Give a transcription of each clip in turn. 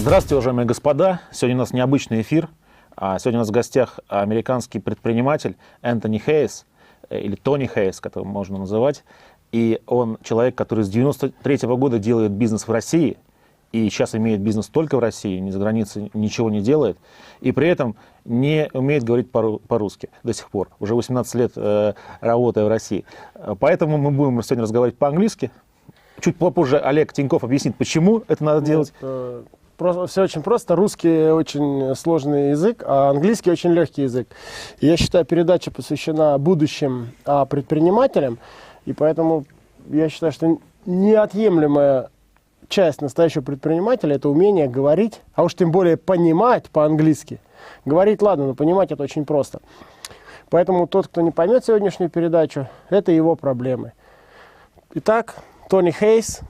Здравствуйте, уважаемые господа. Сегодня у нас необычный эфир. Сегодня у нас в гостях американский предприниматель Тони Хейес, или Тони Хейес, как его можно называть. И он человек, который с 1993 года делает бизнес в России, и сейчас имеет бизнес только в России, ни за границей ничего не делает, и при этом не умеет говорить по-русски до сих пор, уже 18 лет работая в России. Поэтому мы будем сегодня разговаривать по-английски. Чуть попозже Олег Тиньков объяснит, почему это надо делать. Все очень просто. Русский очень сложный язык, а английский очень легкий язык. И я считаю, передача посвящена будущим предпринимателям, и поэтому я считаю, что неотъемлемая часть настоящего предпринимателя – это умение говорить, а уж тем более понимать по-английски. Говорить ладно, но понимать это очень просто. Поэтому тот, кто не поймет сегодняшнюю передачу, это его проблемы. Итак, Тони Хейес.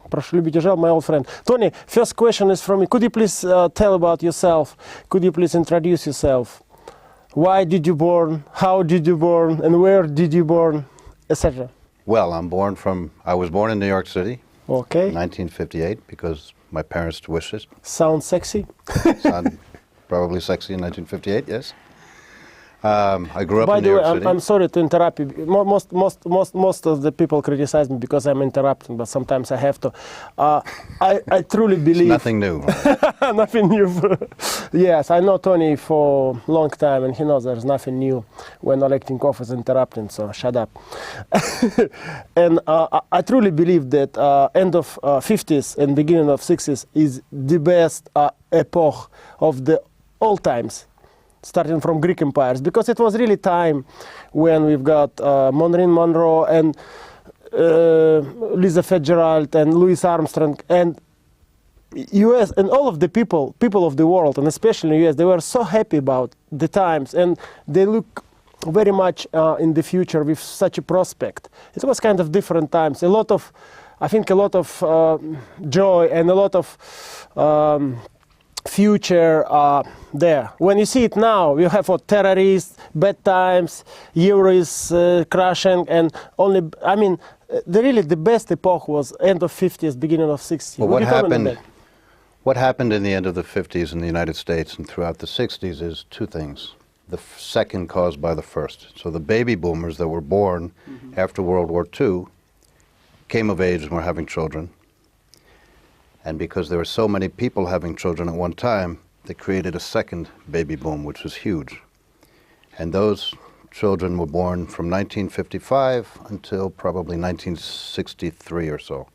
Прошу любить и жаловать, my old friend. Tony, first question is from me. Could you please tell about yourself? Could you please introduce yourself? Why did you born? How did you born? And where did you born? Etc. Well, I was born in New York City. Okay. In 1958 because my parents' wishes. Sounds sexy. Sound probably sexy in 1958, yes. I grew up By in the New way, York City. I'm sorry to interrupt you. Most of the people criticize me because I'm interrupting, but sometimes I have to. I truly believe... It's nothing new. Nothing new. Yes, I know Tony for a long time, and he knows there's nothing new when Oleg Tinkov is interrupting, so shut up. And I truly believe that end of 50s and beginning of 60s is the best epoch of the all times, starting from Greek empires, because it was really time when we've got Marilyn Monroe and Lisa Fitzgerald and Louis Armstrong and US and all of the people of the world, and especially US, they were so happy about the times, and they look very much in the future with such a prospect. It was kind of different times. I think a lot of joy and a lot of future there. When you see it now, you have terrorists, bad times, euro is crashing, and really the best epoch was end of 50s, beginning of 60s. Well, what happened in the end of the 50s in the United States and throughout the 60s is two things. The second caused by the first. So the baby boomers that were born after World War II came of age and were having children. And because there were so many people having children at one time, they created a second baby boom, which was huge. And those children were born from 1955 until probably 1963 or so.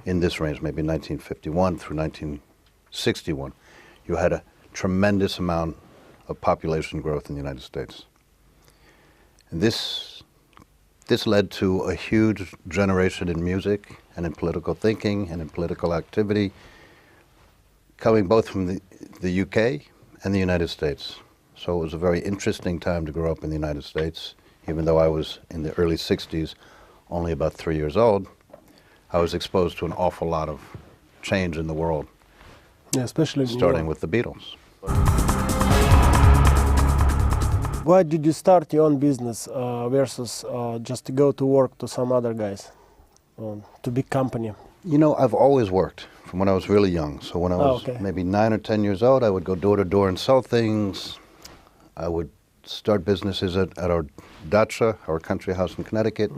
In this range, maybe 1951 through 1961. You had a tremendous amount of population growth in the United States. And this led to a huge generation in music and in political thinking and in political activity, coming both from the UK and the United States. So it was a very interesting time to grow up in the United States. Even though I was in the early 60s, only about 3 years old, I was exposed to an awful lot of change in the world, especially starting with the Beatles. Why did you start your own business versus just to go to work to some other guys, to big company? You know, I've always worked from when I was really young. So when I was maybe 9 or 10 years old, I would go door to door and sell things. I would start businesses at our dacha, our country house in Connecticut.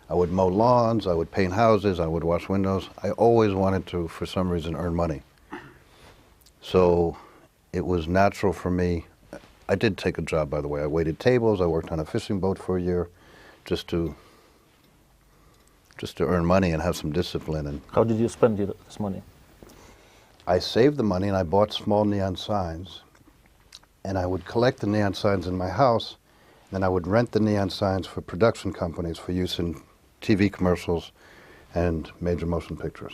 I would mow lawns, I would paint houses, I would wash windows. I always wanted to, for some reason, earn money. So it was natural for me. I did take a job, by the way. I waited tables, I worked on a fishing boat for a year just to earn money and have some discipline. And How did you spend this money? I saved the money and I bought small neon signs. And I would collect the neon signs in my house, then I would rent the neon signs for production companies for use in TV commercials and major motion pictures.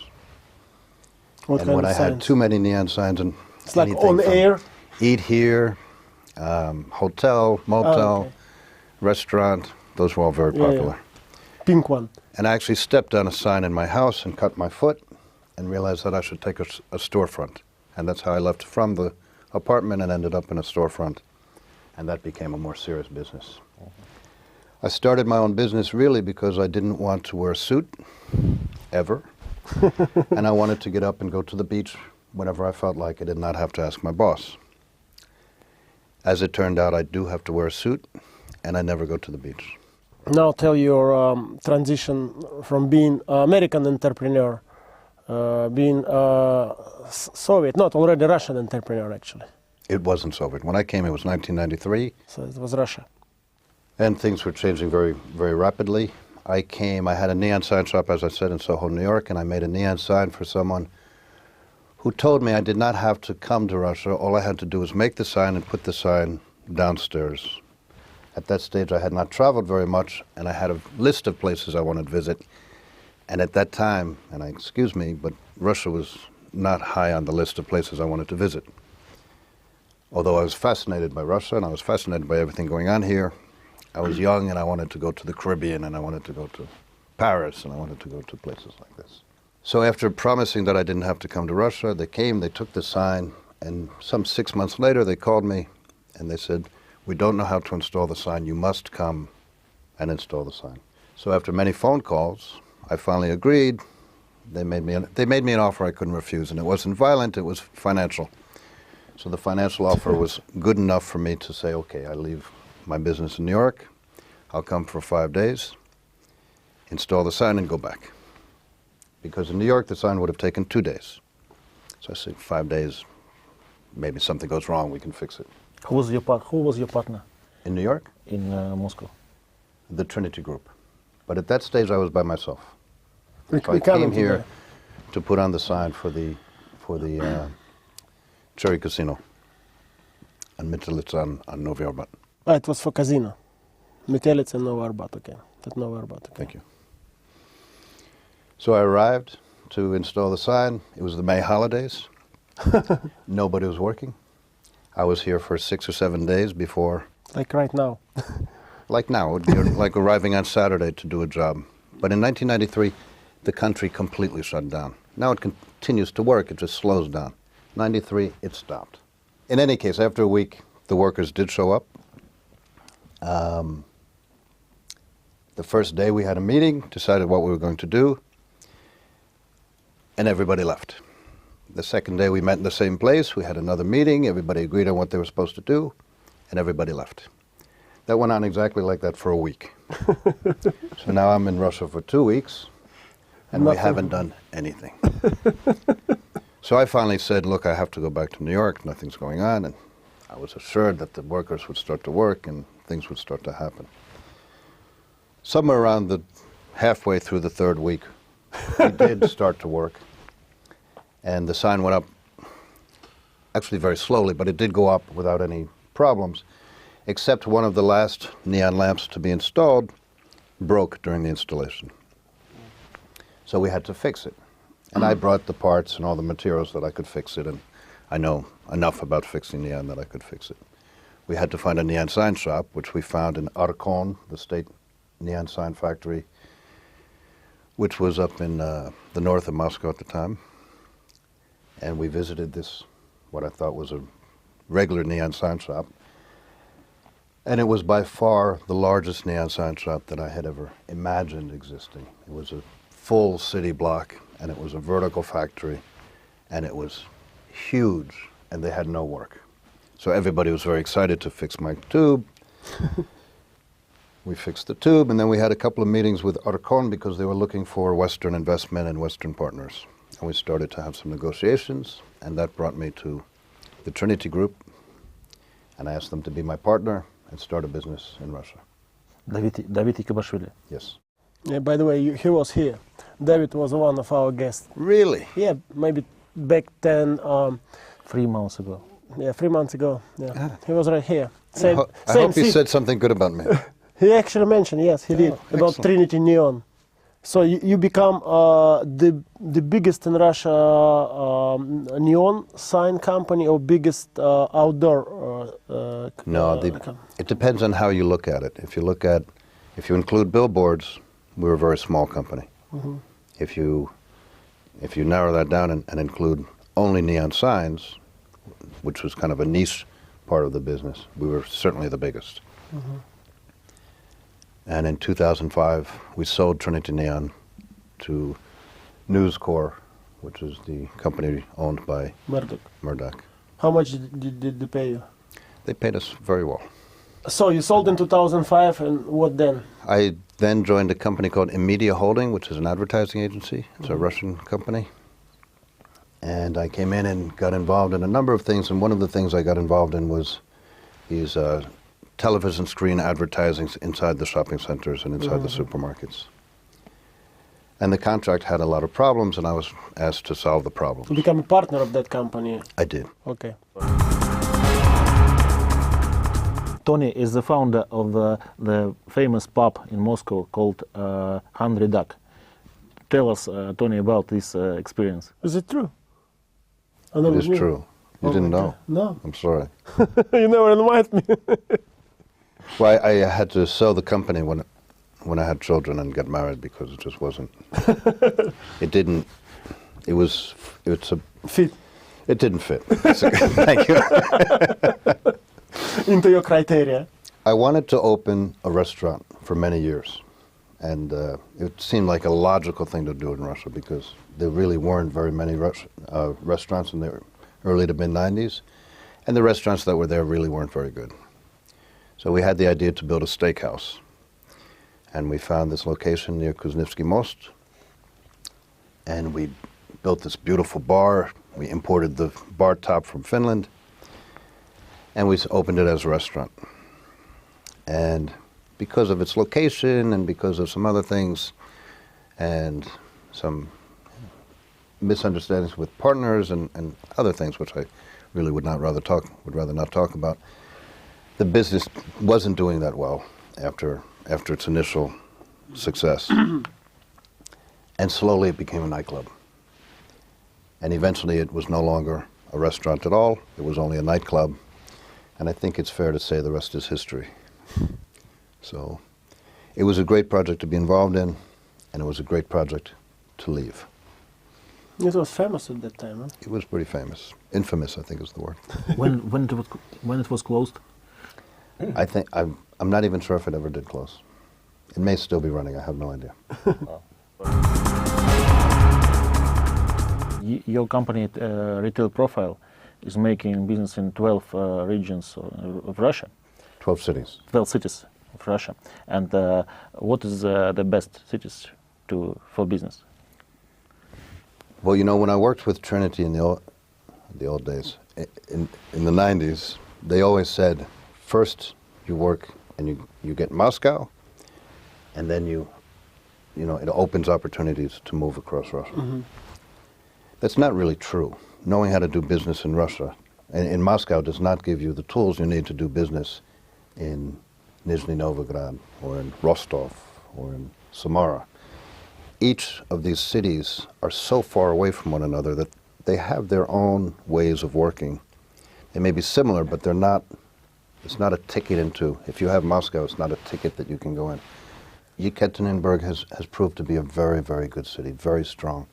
And when I had too many neon signs and it's like on air? Eat here, hotel, motel, restaurant, those were all very popular. Pink one. And I actually stepped on a sign in my house and cut my foot and realized that I should take a storefront. And that's how I left from the apartment and ended up in a storefront. And that became a more serious business. I started my own business really because I didn't want to wear a suit, ever. And I wanted to get up and go to the beach whenever I felt like I did not have to ask my boss. As it turned out, I do have to wear a suit, and I never go to the beach. Now tell your transition from being American entrepreneur, being Soviet, not already Russian entrepreneur actually. It wasn't Soviet. When I came, it was 1993, So it was Russia. and things were changing very, very rapidly. I had a neon sign shop, as I said, in Soho, New York, and I made a neon sign for someone who told me I did not have to come to Russia. All I had to do was make the sign and put the sign downstairs. At that stage, I had not traveled very much, and I had a list of places I wanted to visit. And at that time, and excuse me, but Russia was not high on the list of places I wanted to visit. Although I was fascinated by Russia, and I was fascinated by everything going on here, I was young, and I wanted to go to the Caribbean, and I wanted to go to Paris, and I wanted to go to places like this. So after promising that I didn't have to come to Russia, they came, they took the sign, and some 6 months later, they called me, and they said, "We don't know how to install the sign. You must come and install the sign." So after many phone calls, I finally agreed. They made me an offer I couldn't refuse, and it wasn't violent, it was financial. So the financial offer was good enough for me to say, okay, I leave my business in New York, I'll come for 5 days, install the sign, and go back. Because in New York, the sign would have taken 2 days. So I said, 5 days, maybe something goes wrong, we can fix it. Who was your partner In New York, in Moscow? the Trinity Group. But at that stage, I was by myself. We So I came here to put on the sign for the Cherry Casino on Metelitsa on Novi Arbat. It was for casino. Metelitsa and Novi Arbat, okay. That's Novi Arbat, okay. Thank you. So I arrived to install the sign. It was the May holidays. Nobody was working. I was here for 6 or 7 days before, Like right now. like now, it would be like arriving on Saturday to do a job. But in 1993, the country completely shut down. Now it continues to work, it just slows down. 93, it stopped. In any case, after a week, the workers did show up. The first day we had a meeting, decided what we were going to do, and everybody left. The second day we met in the same place, we had another meeting, everybody agreed on what they were supposed to do, and everybody left. That went on exactly like that for a week. So now I'm in Russia for 2 weeks, and we haven't done anything. So I finally said, look, I have to go back to New York, nothing's going on, and I was assured that the workers would start to work and things would start to happen. Somewhere around the halfway through the third week, we did start to work, and the sign went up actually very slowly, but it did go up without any problems, except one of the last neon lamps to be installed broke during the installation. So we had to fix it. And I brought the parts and all the materials that I could fix it, and I know enough about fixing neon that I could fix it. We had to find a neon sign shop, which we found in Arkon, the state neon sign factory, which was up in the north of Moscow at the time. And we visited this, what I thought was a regular neon sign shop. And it was by far the largest neon sign shop that I had ever imagined existing. It was a full city block, and it was a vertical factory, and it was huge, and they had no work. So everybody was very excited to fix my tube. We fixed the tube, and then we had a couple of meetings with Arkon because they were looking for Western investment and Western partners. And we started to have some negotiations, and that brought me to the Trinity Group, and I asked them to be my partner and start a business in Russia. David Ikebashvili. Yes. Yeah, by the way, he was here. David was one of our guests. Really? Yeah, maybe back then, 3 months ago. yeah, 3 months ago. Yeah, he was right here. I hope he said something good about me. He actually mentioned, yes, he did, about excellent. Trinity Neon. So you become the biggest in Russia neon sign company or biggest outdoor. No, it depends on how you look at it. If you include billboards, we're a very small company. Mm-hmm. If you narrow that down and include only neon signs, which was kind of a niche part of the business, we were certainly the biggest. Mm-hmm. And in 2005, we sold Trinity Neon to News Corp, which is the company owned by Murdoch. How much did they pay you? They paid us very well. So you sold in 2005, and what then? I then joined a company called Imedia Holding, which is an advertising agency. It's a Russian company. And I came in and got involved in a number of things, and one of the things I got involved in was these television screen advertising inside the shopping centers and inside the supermarkets. And the contract had a lot of problems, and I was asked to solve the problems. To become a partner of that company? I did. Okay. Tony is the founder of the famous pub in Moscow called Hungry Duck. Tell us, Tony, about this experience. Is it true? It is true. You didn't know? No. I'm sorry. You never invited me. Well, I had to sell the company when I had children and get married because it just wasn't. It didn't. It's a Fit It didn't fit. Thank you. into your criteria. I wanted to open a restaurant for many years, and it seemed like a logical thing to do in Russia because there really weren't very many restaurants in the early to mid-90s, and the restaurants that were there really weren't very good. So we had the idea to build a steakhouse, and we found this location near Kuznetsky Most, and we built this beautiful bar. We imported the bar top from Finland, and we opened it as a restaurant. And because of its location and because of some other things and some misunderstandings with partners and other things which I really would rather not talk about, the business wasn't doing that well after its initial success. And slowly it became a nightclub. And eventually it was no longer a restaurant at all. It was only a nightclub. And I think it's fair to say the rest is history. So it was a great project to be involved in, and it was a great project to leave. It was famous at that time, huh? It was pretty famous. Infamous, I think is the word. when it was closed? I think I'm not even sure if it ever did close. It may still be running. I have no idea. Your company, Retail Profile, is making business in 12 regions of Russia. 12 cities. 12 cities of Russia. And what is the best cities for business? Well, you know, when I worked with Trinity in the old days, in the 90s, they always said, first you work and you get Moscow, and then it opens opportunities to move across Russia. Mm-hmm. That's not really true. Knowing how to do business in Russia, and in Moscow, does not give you the tools you need to do business in Nizhny Novgorod, or in Rostov, or in Samara. Each of these cities are so far away from one another that they have their own ways of working. They may be similar, but they're not. It's not a ticket into. If you have Moscow, it's not a ticket that you can go in. Yekaterinburg has proved to be a very, very good city, very strong.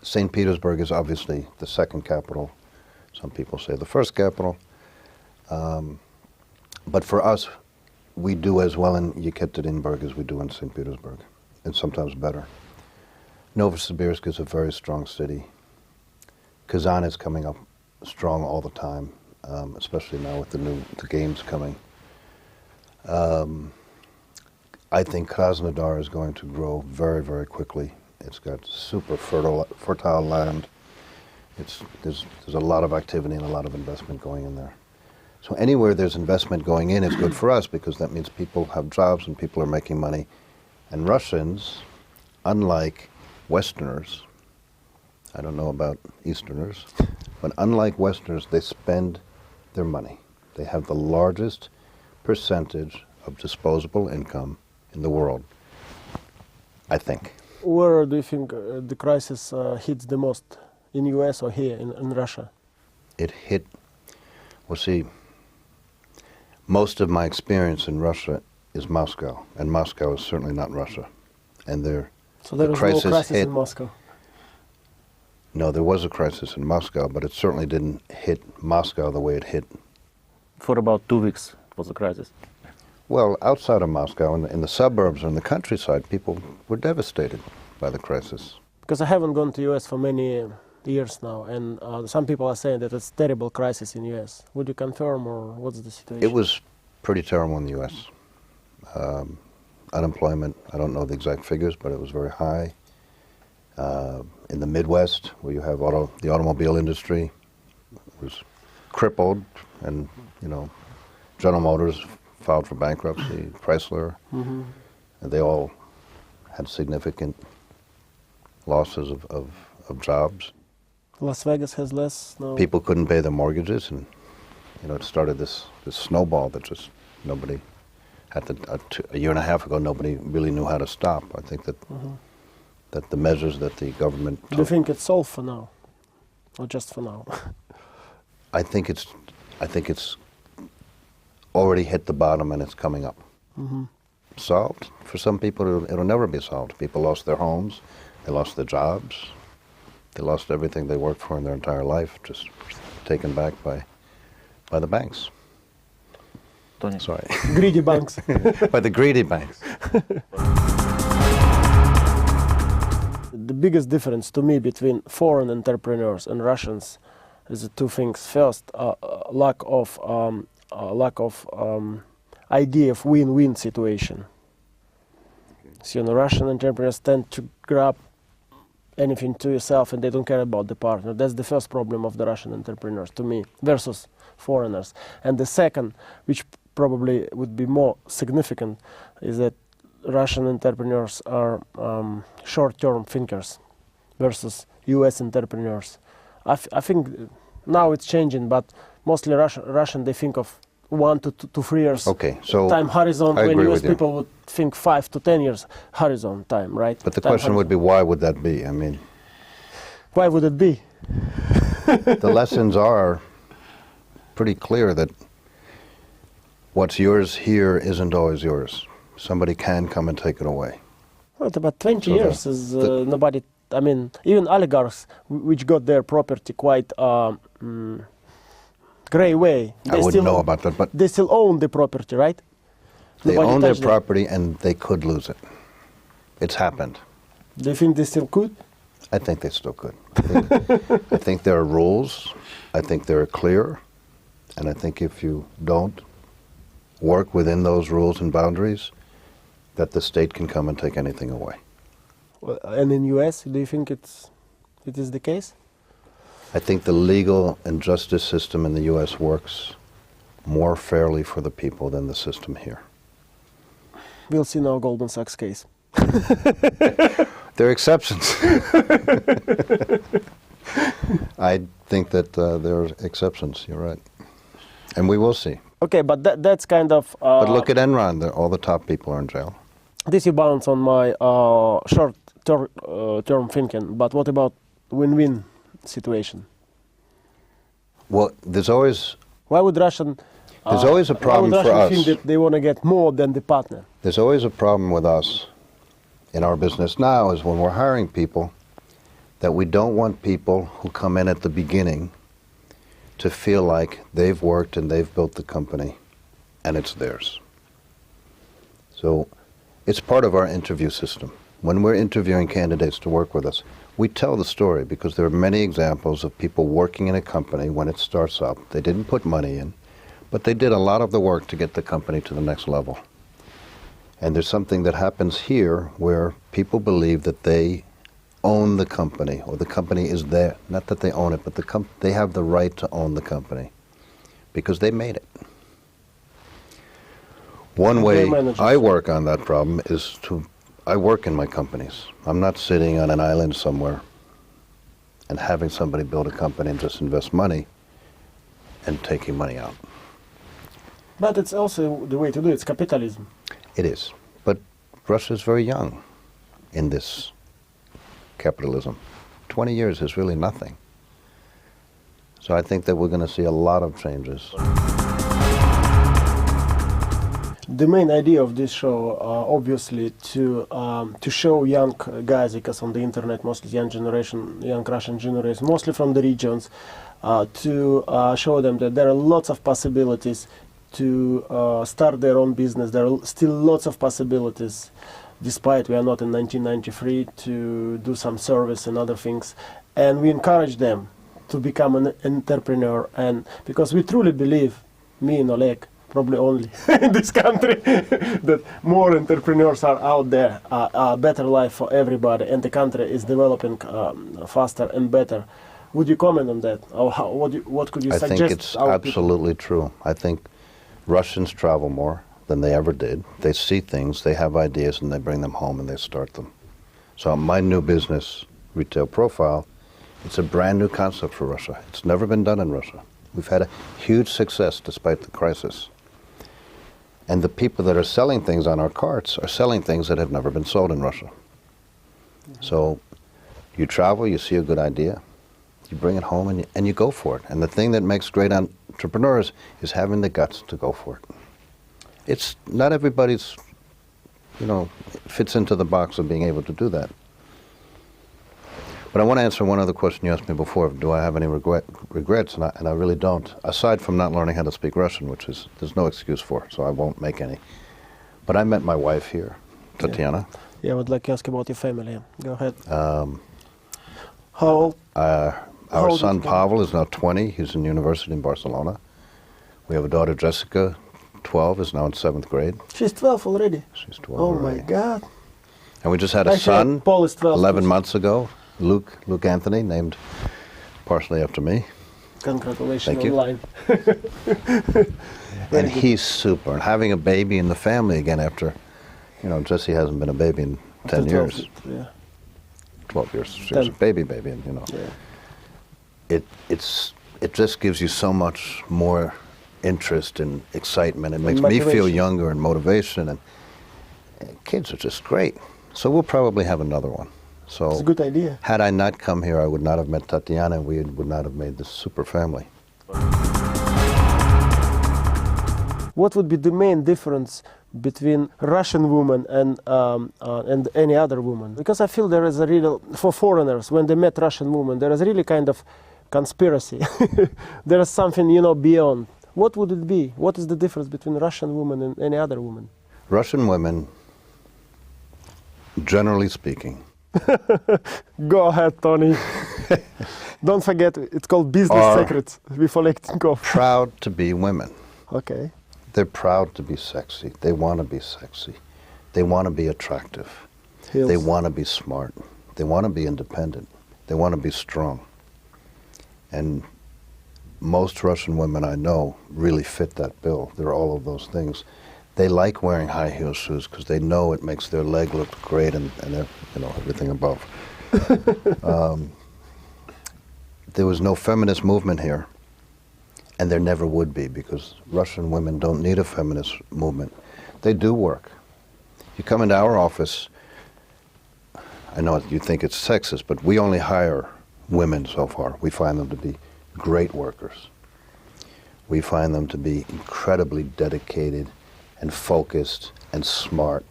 St. Petersburg is obviously the second capital. Some people say the first capital. But for us, we do as well in Yekaterinburg as we do in St. Petersburg, and sometimes better. Novosibirsk is a very strong city. Kazan is coming up strong all the time, especially now with the games coming. I think Krasnodar is going to grow very, very quickly. It's got super fertile land. There's a lot of activity and a lot of investment going in there. So anywhere there's investment going in, it's good for us because that means people have jobs and people are making money. And Russians, unlike Westerners, I don't know about Easterners, but unlike Westerners, they spend their money. They have the largest percentage of disposable income in the world, I think. Where do you think the crisis hits the most? In US or here in Russia? It hit, well, see, most of my experience in Russia is Moscow, and Moscow is certainly not Russia. And so there was no crisis in Moscow? No, there was a crisis in Moscow, but it certainly didn't hit Moscow the way it hit. For about 2 weeks was the crisis. Well, outside of Moscow, in the suburbs or in the countryside, people were devastated by the crisis. Because I haven't gone to US for many years now, and some people are saying that it's terrible crisis in US. Would you confirm, or what's the situation? It was pretty terrible in the U.S. Unemployment, I don't know the exact figures, but it was very high. In the Midwest, where you have the automobile industry, was crippled, and General Motors filed for bankruptcy, Chrysler, and they all had significant losses of jobs. Las Vegas has less now. People couldn't pay their mortgages, and it started this snowball that just nobody had a year and a half ago, nobody really knew how to stop. I think that that the measures that the government Do you think it's solved for now, or just for now? I think it's already hit the bottom and it's coming up. Solved? For some people, it'll never be solved. People lost their homes, they lost their jobs, they lost everything they worked for in their entire life, just taken back by the banks. Тони. Sorry. Greedy banks. By the greedy banks. The biggest difference to me between foreign entrepreneurs and Russians is the two things. First, lack of idea of win-win situation. So Russian entrepreneurs tend to grab anything to yourself and they don't care about the partner. That's the first problem of the Russian entrepreneurs, to me, versus foreigners. And the second, which probably would be more significant, is that Russian entrepreneurs are short-term thinkers versus US entrepreneurs. I think now it's changing, but mostly Russian, they think of 1 to 3 years time horizon, when US people would think 5 to 10 years horizon time, right? But the question would be, why would that be? I mean, why would it be? The lessons are pretty clear that what's yours here isn't always yours. Somebody can come and take it away. Well, about 20 years is nobody. I mean, even oligarchs, which got their property quite gray way. I wouldn't know about that, but they still own the property, right? They own their property and they could lose it. It's happened. Do you think they still could? I think they still could. I think there are rules. I think they're clear. And I think if you don't work within those rules and boundaries, that the state can come and take anything away. Well, and in US, do you think it is the case? I think the legal and justice system in the US works more fairly for the people than the system here. We'll see now Goldman Sachs case. There are exceptions. I think that there are exceptions, you're right. And we will see. Okay, but that's kind of... but look at Enron, all the top people are in jail. This you bounce on my short-term thinking, but what about win-win situation? Well, there's always... Why would Russian... There's always a problem for us. Think that they want to get more than the partner? There's always a problem with us in our business now is when we're hiring people, that we don't want people who come in at the beginning to feel like they've worked and they've built the company and it's theirs. So it's part of our interview system. When we're interviewing candidates to work with us, we tell the story because there are many examples of people working in a company when it starts up. They didn't put money in, but they did a lot of the work to get the company to the next level. And there's something that happens here where people believe that they own the company, or the company is there. Not that they own it, but they have the right to own the company because they made it. One way I work on that problem is I work in my companies. I'm not sitting on an island somewhere and having somebody build a company and just invest money and taking money out. But it's also the way to do it. It's capitalism. It is. But Russia is very young in this capitalism. 20 years is really nothing. So I think that we're going to see a lot of changes. The main idea of this show, obviously, to show young guys, because on the internet, mostly young Russian generation, mostly from the regions, to show them that there are lots of possibilities to start their own business. There are still lots of possibilities despite we are not in 1993, to do some service and other things. And we encourage them to become an entrepreneur, and because we truly believe, me and Oleg, probably only in this country, that more entrepreneurs are out there, a better life for everybody, and the country is developing faster and better. Would you comment on that? Or what could you suggest? I think it's absolutely true. I think Russians travel more than they ever did. They see things, they have ideas, and they bring them home and they start them. So my new business, Retail Profile, it's a brand new concept for Russia. It's never been done in Russia. We've had a huge success despite the crisis. And the people that are selling things on our carts are selling things that have never been sold in Russia. Mm-hmm. So you travel, you see a good idea, you bring it home and you go for it. And the thing that makes great entrepreneurs is having the guts to go for it. It's not everybody's, fits into the box of being able to do that. But I want to answer one other question you asked me before. Do I have any regrets? And I really don't, aside from not learning how to speak Russian, which there's no excuse for, so I won't make any. But I met my wife here, Tatiana. Yeah, I would like to ask about your family. Go ahead. How old? Our son Pavel is now 20. He's in university in Barcelona. We have a daughter, Jessica, 12, is now in 7th grade. She's 12 already? She's 12 Oh already. my God. And we just had a son Paul is 12, 11 months ago, Luke Anthony, named partially after me. Congratulations. Thank you. Online. And he's super. And having a baby in the family again after, Jessie hasn't been a baby in 10 years. Yeah. 12 years. She was a baby, and Yeah. It just gives you so much more interest and excitement. It makes me Motivation. feel younger and motivation, and kids are just great. So we'll probably have another one. So It's a good idea. had I not come here, I would not have met Tatiana, and we would not have made this super family. What would be the main difference between Russian woman and any other woman? Because I feel there is a real, for foreigners, when they met Russian woman, there is really kind of conspiracy. There is something, beyond. What would it be? What is the difference between Russian woman and any other woman? Russian women, generally speaking, Go ahead, Tony. Don't forget, it's called Business Secrets with Oleg Tinkov. proud to be women. Okay. They're proud to be sexy. They want to be sexy. They want to be attractive. Heels. They want to be smart. They want to be independent. They want to be strong. And most Russian women I know really fit that bill. They're all of those things. They like wearing high heel shoes because they know it makes their leg look great and everything above. There was no feminist movement here, and there never would be, because Russian women don't need a feminist movement. They do work. You come into our office, I know you think it's sexist, but we only hire women so far. We find them to be great workers. We find them to be incredibly dedicated and focused and smart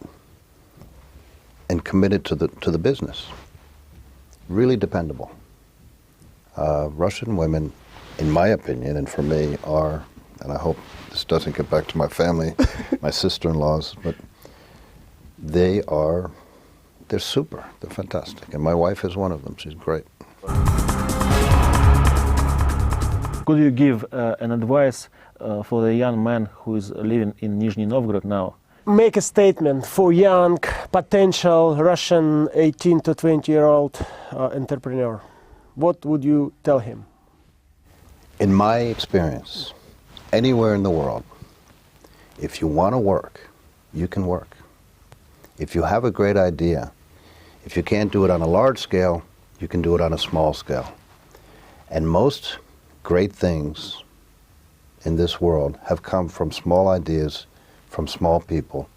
and committed to the business. Really dependable. Russian women, in my opinion, and for me, are, and I hope this doesn't get back to my family, my sister-in-laws, but they're super. They're fantastic. And my wife is one of them. She's great. Could you give an advice for the young man who is living in Nizhny Novgorod now? Make a statement for young, potential Russian 18 to 20-year-old entrepreneur. What would you tell him? In my experience, anywhere in the world, if you want to work, you can work. If you have a great idea, if you can't do it on a large scale, you can do it on a small scale. And most great things in this world have come from small ideas, from small people,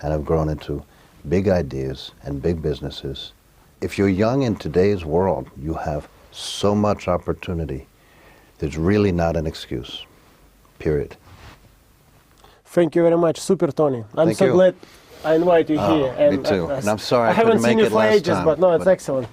and have grown into big ideas and big businesses. If you're young in today's world, you have so much opportunity. There's really not an excuse, period. Thank you very much. Super, Tony. I'm Thank so you. glad I invite you here. Me too. And I'm sorry I haven't couldn't seen make you it for last ages, time, but no, it's but- excellent.